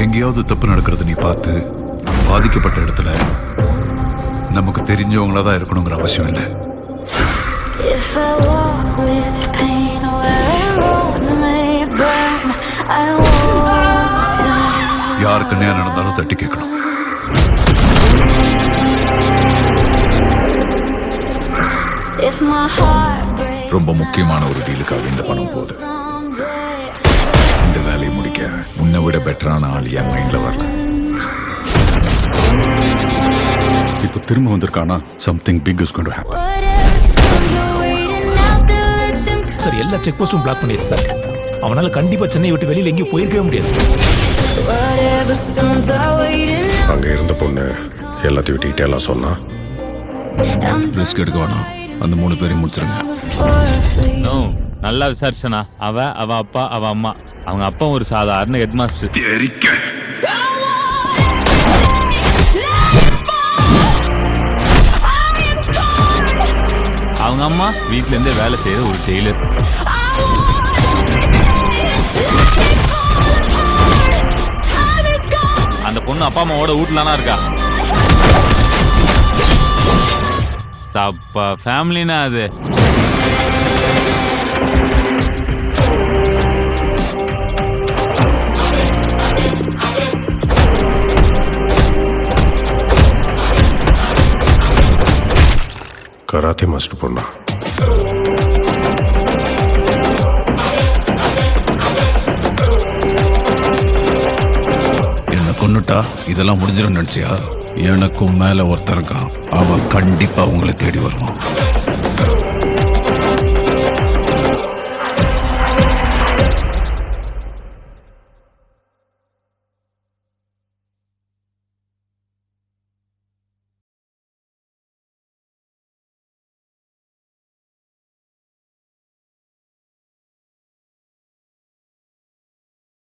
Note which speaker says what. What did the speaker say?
Speaker 1: எங்கேயாவது தப்பு நடக்கிறது நீ பார்த்து பாதிக்கப்பட்ட இடத்துல நமக்கு தெரிஞ்சவங்களா தான் இருக்கணுங்கிற அவசியம் இல்லை.
Speaker 2: If I walk with pain where roads may burn, I won't turn.
Speaker 1: யாருக்கு நேரம் நடந்தாலும் தட்டி கேட்கணும்.
Speaker 2: If my heart breaks,
Speaker 3: ரொம்ப முக்கியமான ஒரு டீலுக்காக இந்த பணம் போகுது. இந்த வேலையை முடிக்க உன்னை விட பெட்டரான ஆள் என் மைண்ட்ல வரல.
Speaker 1: இப்போ திரும்ப வந்திருக்கானா something big is going to happen.
Speaker 2: whatever storms are waiting out there, let them come.
Speaker 4: Sir எல்லா செக் போஸ்டும் பிளாக் பண்ணிடுச்சு சார். அவனால கண்டிப்பா சென்னை விட்டு வெளியில எங்கேயும் போயிருக்கவே முடியாது.
Speaker 2: Whatever storms are waiting out
Speaker 5: அங்கே இருந்த பொண்ணு எல்லாத்தையும் டீட்டெயிலாக சொன்னா.
Speaker 2: I'm
Speaker 3: ரிஸ்க் எடுக்க வேணாம், அந்த 3 பேரையும் முடிச்சிருங்க.
Speaker 2: for a flea.
Speaker 6: நோ, நல்லா விசாரிச்சனா. அவ அப்பா, அவ அம்மா. அவங்க அப்பா ஒரு சாதாரண ஹெட் மாஸ்டர். அவங்க அம்மா வீட்ல இருந்தே வேலை செய்யற ஒரு டெய்லர். அந்த பொண்ணு அப்பா அம்மாவோட வீட்டுலனா இருக்கா. சப்பா ஃபேமிலினா அது.
Speaker 5: கராத்தே மாஸ்டர் பொண்ணா?
Speaker 3: என்ன கொன்னுட்டா இதெல்லாம் முடிஞ்சிடும் நினைச்சியா? எனக்கும் மேல ஒருத்தர் இருக்கான், அவன் கண்டிப்பா உங்களை தேடி வருவான்.